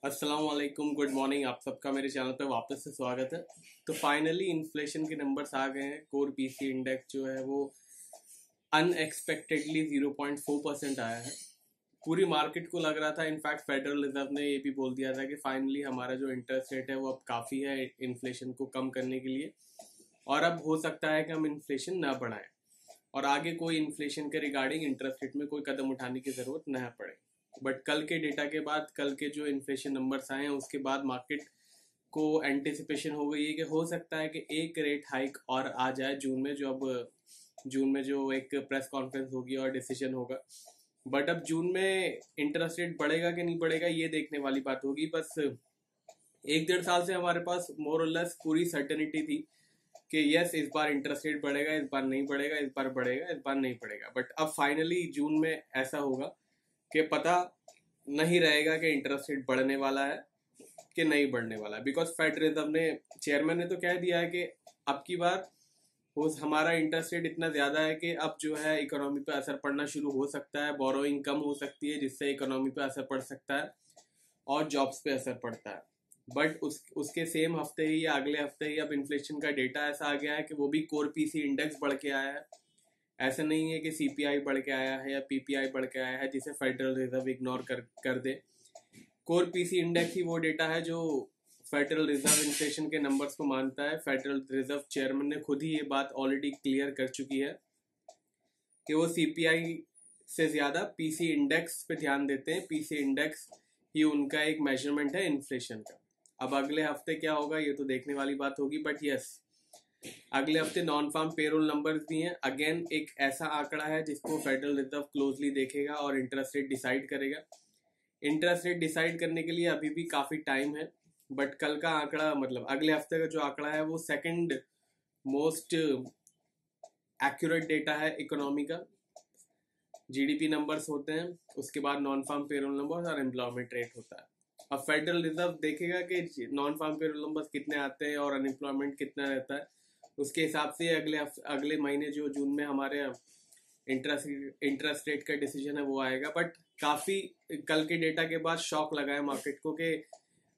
अस्सलाम वालेकुम, good morning. आप सबका मेरे चैनल पे वापस से स्वागत है। तो फाइनली इन्फ्लेशन के नंबर्स आ गए हैं। कोर पीसी इंडेक्स जो है वो अनएक्सपेक्टेडली 0.4% आया है। पूरी मार्केट को लग रहा था, इनफैक्ट फेडरल रिजर्व ने ये भी बोल दिया था कि फाइनली हमारा जो इंटरेस्ट रेट है वो अब काफ़ी है इन्फ्लेशन को कम करने के लिए, और अब हो सकता है कि हम इन्फ्लेशन ना बढ़ाएं और आगे कोई इन्फ्लेशन के रिगार्डिंग इंटरेस्ट रेट में कोई कदम उठाने की ज़रूरत न पड़े। बट कल के डेटा के बाद, कल के जो इन्फ्लेशन नंबर्स आए हैं उसके बाद मार्केट को एंटिसिपेशन हो गई है कि हो सकता है कि एक रेट हाइक और आ जाए जून में, जो अब जून में जो एक प्रेस कॉन्फ्रेंस होगी और डिसीजन होगा। बट अब जून में इंटरेस्ट रेट बढ़ेगा कि नहीं बढ़ेगा ये देखने वाली बात होगी। बस एक डेढ़ साल से हमारे पास मोर और लेस पूरी सर्टेनिटी थी कि यस, इस बार इंटरेस्ट रेट बढ़ेगा, इस बार नहीं बढ़ेगा, इस बार बढ़ेगा, इस बार नहीं बढ़ेगा। बट अब फाइनली जून में ऐसा होगा कि पता नहीं रहेगा कि इंटरेस्ट रेट बढ़ने वाला है कि नहीं बढ़ने वाला है। बिकॉज फेड रिजर्व ने, चेयरमैन ने तो कह दिया है कि अब की बार हमारा इंटरेस्ट रेट इतना ज्यादा है कि अब जो है इकोनॉमी पे असर पड़ना शुरू हो सकता है, बोरोइंग कम हो सकती है जिससे इकोनॉमी पे असर पड़ सकता है और जॉब्स पे असर पड़ता है। बट उसके सेम हफ्ते ही या अगले हफ्ते ही अब इन्फ्लेशन का डेटा ऐसा आ गया है कि वो भी कोर पीसी इंडेक्स बढ़ के आया है। ऐसा नहीं है कि सीपीआई बढ़ के आया है या पीपीआई बढ़ के आया है जिसे फेडरल रिजर्व इग्नोर कर दे। कोर पीसी इंडेक्स ही वो डेटा है जो फेडरल रिजर्व इन्फ्लेशन के नंबर्स को मानता है। फेडरल रिजर्व चेयरमैन ने खुद ही ये बात ऑलरेडी क्लियर कर चुकी है कि वो सीपीआई से ज्यादा पीसी इंडेक्स पे ध्यान देते हैं। पीसी इंडेक्स ही उनका एक मेजरमेंट है इन्फ्लेशन का। अब अगले हफ्ते क्या होगा ये तो देखने वाली बात होगी। बट यस, अगले हफ्ते नॉन फार्म पेरोल नंबर्स भी हैं। अगेन एक ऐसा आंकड़ा है जिसको फेडरल रिजर्व क्लोजली देखेगा और इंटरेस्ट रेट डिसाइड करेगा। इंटरेस्ट रेट डिसाइड करने के लिए अभी भी काफी टाइम है। बट कल का आंकड़ा, मतलब अगले हफ्ते का जो आंकड़ा है, वो सेकंड मोस्ट एक्यूरेट डेटा है इकोनॉमी का। जीडीपी नंबर्स होते हैं, उसके बाद नॉन फार्म पेरोल नंबर्स और एम्प्लॉयमेंट रेट होता है। अब फेडरल रिजर्व देखेगा कि नॉन फार्म पेरोल नंबर्स कितने आते हैं और अनएम्प्लॉयमेंट कितना रहता है। उसके हिसाब से अगले महीने जो जून में हमारे इंटरेस्ट रेट का डिसीजन है वो आएगा। बट काफी कल के डेटा के बाद शॉक लगा है मार्केट को कि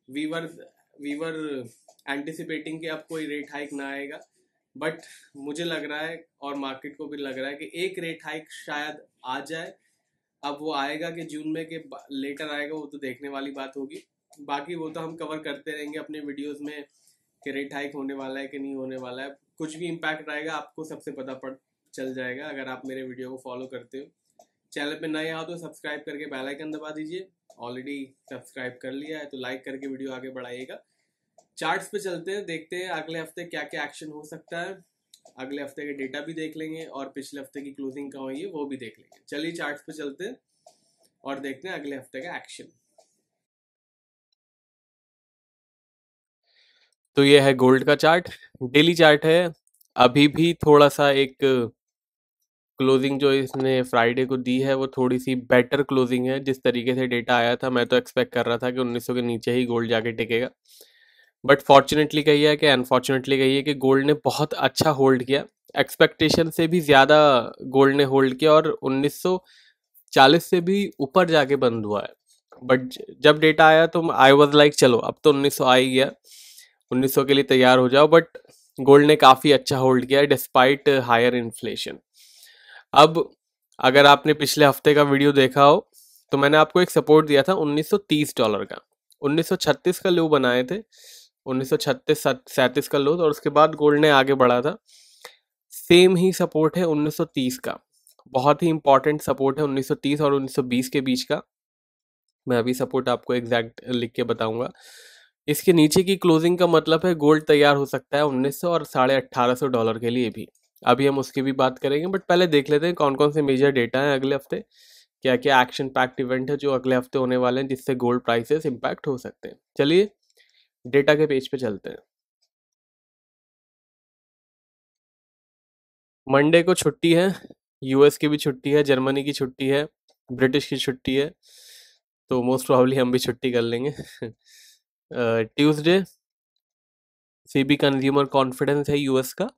वीवर वीवर एंटिसिपेटिंग कि अब कोई रेट हाइक ना आएगा। बट मुझे लग रहा है और मार्केट को भी लग रहा है कि एक रेट हाइक शायद आ जाए। अब वो आएगा कि जून में, के लेटर आएगा, वो तो देखने वाली बात होगी। बाकी वो तो हम कवर करते रहेंगे अपने वीडियोस में कि रेट हाइक होने वाला है कि नहीं होने वाला है। कुछ भी इम्पैक्ट रहेगा आपको सबसे पता पड़ चल जाएगा अगर आप मेरे वीडियो को फॉलो करते हो। चैनल पे नए आओ तो सब्सक्राइब करके बेल आइकन दबा दीजिए। ऑलरेडी सब्सक्राइब कर लिया है तो लाइक करके वीडियो आगे बढ़ाइएगा। चार्ट्स पे चलते हैं, देखते हैं अगले हफ्ते क्या क्या एक्शन हो सकता है। अगले हफ्ते के डेटा भी देख लेंगे और पिछले हफ्ते की क्लोजिंग कहाँ हुई है वो भी देख लेंगे। चलिए चार्ट्स पे चलते हैं और देखते हैं अगले हफ्ते का एक्शन। तो ये है गोल्ड का चार्ट, डेली चार्ट है। अभी भी थोड़ा सा एक क्लोजिंग जो इसने फ्राइडे को दी है वो थोड़ी सी बेटर क्लोजिंग है। जिस तरीके से डेटा आया था मैं तो एक्सपेक्ट कर रहा था कि 1900 के नीचे ही गोल्ड जाके टिकेगा। बट फॉर्चुनेटली कही है कि अनफॉर्चुनेटली कही है कि गोल्ड ने बहुत अच्छा होल्ड किया। एक्सपेक्टेशन से भी ज़्यादा गोल्ड ने होल्ड किया और 1940 से भी ऊपर जाके बंद हुआ है। बट जब डेटा आया तो आई वॉज लाइक चलो अब तो 1900 आ ही गया, 1900 के लिए तैयार हो जाओ। बट गोल्ड ने काफ़ी अच्छा होल्ड किया डिस्पाइट हायर इन्फ्लेशन। अब अगर आपने पिछले हफ्ते का वीडियो देखा हो तो मैंने आपको एक सपोर्ट दिया था $1930 का। 1936 का लो बनाए थे, 1936 37 का लो, और उसके बाद गोल्ड ने आगे बढ़ा था। सेम ही सपोर्ट है 1930 का, बहुत ही इंपॉर्टेंट सपोर्ट है 1930 और 1920 के बीच का। मैं अभी सपोर्ट आपको एग्जैक्ट लिख के बताऊंगा। इसके नीचे की क्लोजिंग का मतलब है गोल्ड तैयार हो सकता है 1900 और $1850 के लिए भी। अभी हम उसकी भी बात करेंगे, बट पहले देख लेते हैं कौन कौन से मेजर डेटा हैं अगले हफ्ते, क्या क्या एक्शन पैक्ड इवेंट है जो अगले हफ्ते होने वाले हैं जिससे गोल्ड प्राइसेस इम्पैक्ट हो सकते हैं। चलिए डेटा के पेज पे चलते हैं। मंडे को छुट्टी है, यूएस की भी छुट्टी है, जर्मनी की छुट्टी है, ब्रिटिश की छुट्टी है, तो मोस्ट प्रोबेबली हम भी छुट्टी कर लेंगे। ट्यूसडे सीबी कंज्यूमर कॉन्फिडेंस है यूएस का।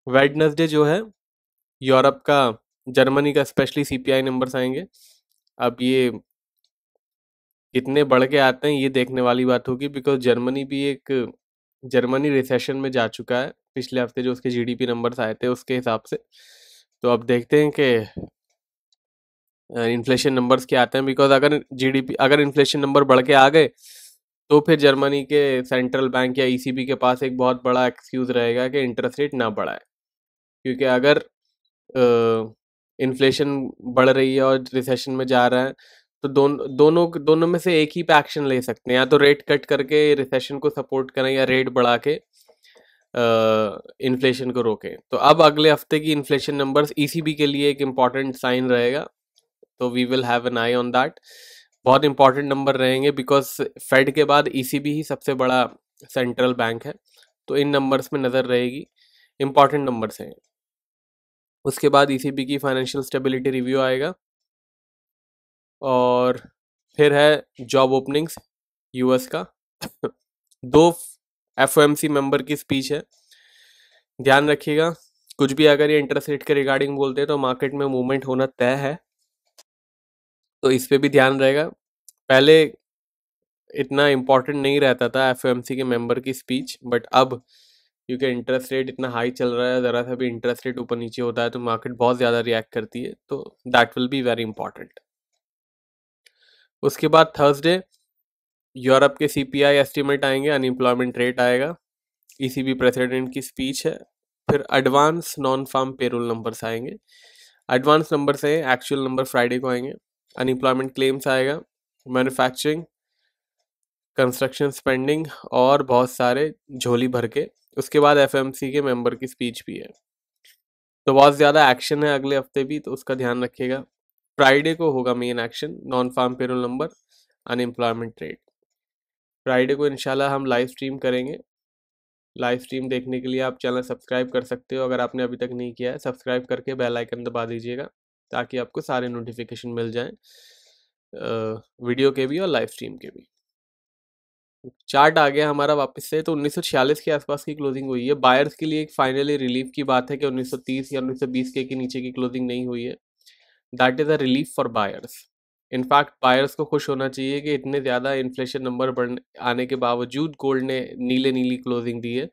वेडनेसडे जो है यूरोप का, जर्मनी का स्पेशली सीपीआई नंबर्स आएंगे। अब ये कितने बढ़ के आते हैं ये देखने वाली बात होगी, बिकॉज जर्मनी रिसेशन में जा चुका है पिछले हफ्ते, जो उसके जीडीपी नंबर्स आए थे उसके हिसाब से। तो अब देखते हैं कि इन्फ्लेशन नंबर्स क्या आते हैं, बिकॉज अगर इन्फ्लेशन नंबर बढ़ के आ गए तो फिर जर्मनी के सेंट्रल बैंक या ईसीबी के पास एक बहुत बड़ा एक्सक्यूज रहेगा कि इंटरेस्ट रेट ना बढ़ाए। क्योंकि अगर इन्फ्लेशन बढ़ रही है और रिसेशन में जा रहा है तो दोनों में से एक ही पे एक्शन ले सकते हैं, या तो रेट कट करके रिसेशन को सपोर्ट करें या रेट बढ़ा के इन्फ्लेशन को रोकें। तो अब अगले हफ्ते की इन्फ्लेशन नंबर्स ईसीबी के लिए एक इम्पॉर्टेंट साइन रहेगा, तो we will have an eye on that. बहुत इंपॉर्टेंट नंबर रहेंगे बिकॉज फेड के बाद ईसीबी ही सबसे बड़ा सेंट्रल बैंक है, तो इन नंबर्स में नज़र रहेगी, इंपॉर्टेंट नंबर्स हैं। उसके बाद ईसीबी की फाइनेंशियल स्टेबिलिटी रिव्यू आएगा, और फिर है जॉब ओपनिंग्स यूएस का। दो एफओएमसी मेंबर की स्पीच है, ध्यान रखिएगा। कुछ भी अगर ये इंटरेस्ट रेट के रिगार्डिंग बोलते हैं तो मार्केट में मूवमेंट होना तय है, तो इस पे भी ध्यान रहेगा। पहले इतना इम्पोर्टेंट नहीं रहता था एफओएमसी के मेंबर की स्पीच, बट अब क्योंकि इंटरेस्ट रेट इतना हाई चल रहा है, ज़रा सा भी इंटरेस्ट रेट ऊपर नीचे होता है तो मार्केट बहुत ज़्यादा रिएक्ट करती है, तो that will be very important. उसके बाद थर्सडे यूरोप के सीपीआई एस्टिमेट आएंगे, अनएम्प्लॉयमेंट रेट आएगा, ईसीबी प्रेसिडेंट की स्पीच है, फिर advance non farm payroll numbers आएंगे। एडवांस नंबर से एक्चुअल नंबर फ्राइडे को आएंगे। अनएम्प्लॉयमेंट क्लेम्स आएगा, मैन्युफैक्चरिंग, कंस्ट्रक्शन स्पेंडिंग और बहुत सारे झोली भर के। उसके बाद एफएमसी के मेंबर की स्पीच भी है, तो बहुत ज़्यादा एक्शन है अगले हफ्ते भी, तो उसका ध्यान रखिएगा। फ्राइडे को होगा main action, non farm payroll number, unemployment rate. Friday को इंशाल्लाह हम लाइव स्ट्रीम करेंगे। लाइव स्ट्रीम देखने के लिए आप चैनल सब्सक्राइब कर सकते हो, अगर आपने अभी तक नहीं किया है सब्सक्राइब करके बेल आइकन दबा दीजिएगा ताकि आपको सारे नोटिफिकेशन मिल जाएं, वीडियो के भी और लाइव स्ट्रीम के भी। चार्ट आ गया हमारा वापस से, तो 1946 के आसपास की क्लोजिंग हुई है। बायर्स के लिए एक फाइनली रिलीफ की बात है कि 1930 या 1920 के नीचे की क्लोजिंग नहीं हुई है। That is a relief for buyers. In fact buyers को खुश होना चाहिए कि इतने ज़्यादा इन्फ्लेशन नंबर बढ़ आने के बावजूद गोल्ड ने नीले नीली क्लोजिंग दी है,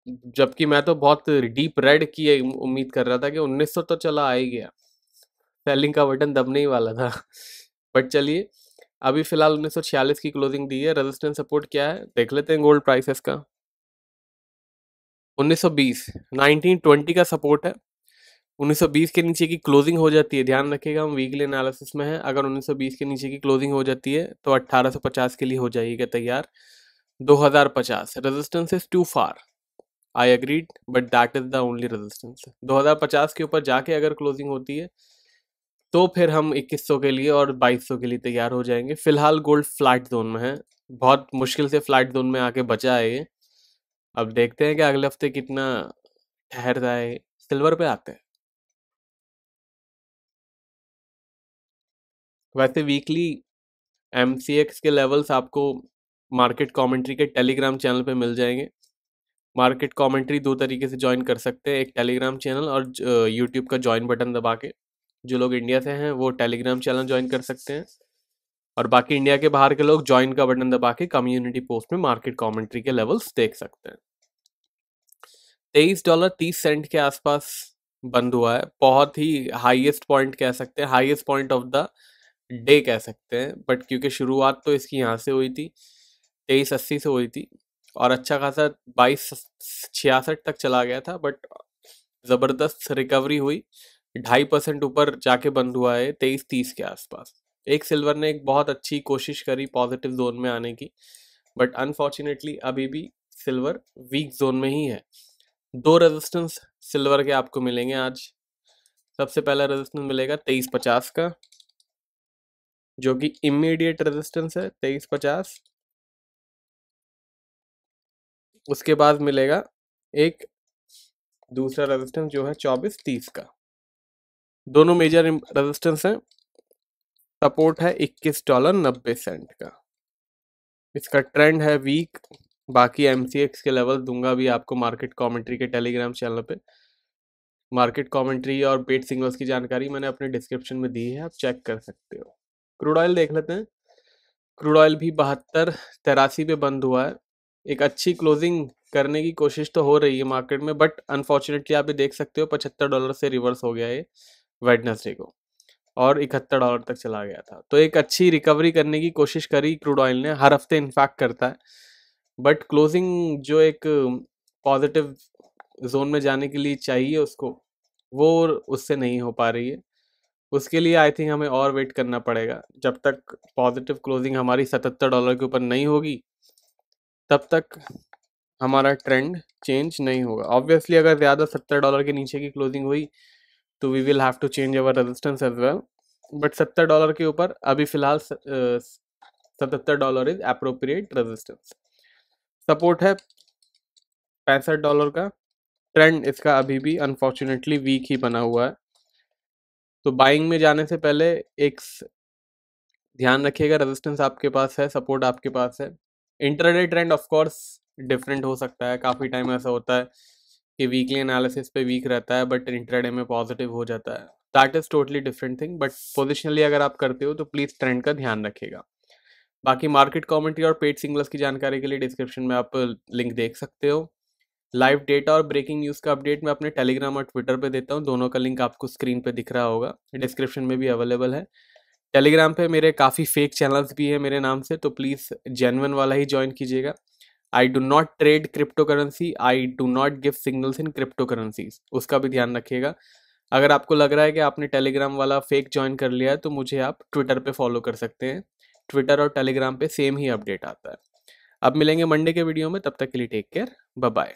जबकि मैं तो बहुत डीप रेड की उम्मीद कर रहा था कि 1900 तो चला आ ही गया, सेलिंग का बटन दबने ही वाला था। बट चलिए, अभी फिलहाल 1946 की क्लोजिंग दी है। रेजिस्टेंस सपोर्ट क्या है देख लेते हैं गोल्ड प्राइसेस का। 1920 1920 का सपोर्ट है। 1920 के नीचे की क्लोजिंग हो जाती है, ध्यान रखिएगा हम वीकली एनालिसिस में है, अगर 1920 के नीचे की क्लोजिंग हो जाती है तो 1850 के लिए हो जाएगी तैयार। 2050 resistance is too far, I agreed, but that is the only resistance. 2050 के ऊपर जाके अगर क्लोजिंग होती है तो फिर हम 2100 के लिए और 2200 के लिए तैयार हो जाएंगे। फिलहाल गोल्ड फ्लैट जोन में है, बहुत मुश्किल से फ्लैट जोन में आके बचा है ये। अब देखते हैं कि अगले हफ्ते कितना ठहरता है। सिल्वर पे आते हैं। वैसे वीकली एमसीएक्स के लेवल्स आपको मार्केट कमेंट्री के टेलीग्राम चैनल पे मिल जाएंगे। मार्केट कमेंट्री दो तरीके से ज्वाइन कर सकते हैं, एक टेलीग्राम चैनल और यूट्यूब का ज्वाइन बटन दबा के। जो लोग इंडिया से हैं वो टेलीग्राम चैनल ज्वाइन कर सकते हैं, और बाकी इंडिया के बाहर के लोग ज्वाइन का बटन दबा के कम्युनिटी पोस्ट में मार्केट कमेंट्री के लेवल्स देख सकते हैं। $23.30 के आसपास बंद हुआ है, बहुत ही हाईएस्ट पॉइंट कह सकते हैं, highest point of the day कह सकते हैं, बट क्योंकि शुरुआत तो इसकी यहाँ से हुई थी, 2380 से हुई थी, और अच्छा खासा 2266 तक चला गया था, बट ज़बरदस्त रिकवरी हुई, 2.5% ऊपर जाके बंद हुआ है 2330 के आसपास। एक सिल्वर ने एक बहुत अच्छी कोशिश करी पॉजिटिव जोन में आने की, बट अनफॉर्चुनेटली अभी भी सिल्वर वीक जोन में ही है। दो रेजिस्टेंस सिल्वर के आपको मिलेंगे आज। सबसे पहला रेजिस्टेंस मिलेगा 2350 का, जो कि इमीडिएट रेजिस्टेंस है 2350। उसके बाद मिलेगा एक दूसरा रेजिस्टेंस जो है 2430 का। दोनों मेजर रेजिस्टेंस हैं। सपोर्ट है $21.90 का। इसका ट्रेंड है वीक। बाकी एमसीएक्स के लेवल दूंगा भी आपको मार्केट कमेंट्री के टेलीग्राम चैनल पे। मार्केट कमेंट्री और पेट सिग्नल्स की जानकारी मैंने अपने डिस्क्रिप्शन में दी है, आप चेक कर सकते हो। क्रूड ऑयल देख लेते हैं। क्रूड ऑयल भी 72-83 पे बंद हुआ है। एक अच्छी क्लोजिंग करने की कोशिश तो हो रही है मार्केट में, बट अनफॉर्चुनेटली आप ये देख सकते हो $75 से रिवर्स हो गया है वेडनेसडे को, और $71 तक चला गया था। तो एक अच्छी रिकवरी करने की कोशिश करी क्रूड ऑयल ने, हर हफ्ते इनफैक्ट करता है, बट क्लोजिंग जो एक पॉजिटिव जोन में जाने के लिए चाहिए उसको, वो उससे नहीं हो पा रही है। उसके लिए आई थिंक हमें और वेट करना पड़ेगा। जब तक पॉजिटिव क्लोजिंग हमारी $77 के ऊपर नहीं होगी, तब तक हमारा ट्रेंड चेंज नहीं होगा। ऑब्वियसली अगर ज़्यादा $70 के नीचे की क्लोजिंग हुई तो we will have to change our resistance as well, but $70 के ऊपर अभी फिलहाल $77 इज अप्रोप्रिएट रेजिस्टेंस। सपोर्ट है $65 का। ट्रेंड इसका अभी भी अनफॉर्चुनेटली वीक ही बना हुआ है, तो बाइंग में जाने से पहले एक ध्यान रखिएगा, रेजिस्टेंस आपके पास है, सपोर्ट आपके पास है। Intraday trend of course different हो सकता है, काफ़ी टाइम ऐसा होता है कि वीकली एनालिसिस पे वीक रहता है बट इंट्राडे में पॉजिटिव हो जाता है। That is totally different thing, but positionally अगर आप करते हो तो प्लीज़ ट्रेंड का ध्यान रखिएगा। बाकी मार्केट कमेंट्री और पेड सिग्नल्स की जानकारी के लिए डिस्क्रिप्शन में आप लिंक देख सकते हो। लाइव डेटा और ब्रेकिंग न्यूज़ का अपडेट मैं अपने टेलीग्राम और ट्विटर पे देता हूँ, दोनों का लिंक आपको स्क्रीन पे दिख रहा होगा, डिस्क्रिप्शन में भी अवेलेबल है। टेलीग्राम पे मेरे काफ़ी फेक चैनल्स भी है मेरे नाम से, तो प्लीज़ जेन्युइन वाला ही ज्वाइन कीजिएगा। I do not trade crypto currency, I do not give signals in crypto currencies, उसका भी ध्यान रखिएगा। अगर आपको लग रहा है कि आपने टेलीग्राम वाला फेक ज्वाइन कर लिया है तो मुझे आप ट्विटर पे फॉलो कर सकते हैं, ट्विटर और टेलीग्राम पे सेम ही अपडेट आता है। अब मिलेंगे मंडे के वीडियो में, तब तक के लिए टेक केयर, बाय बाय।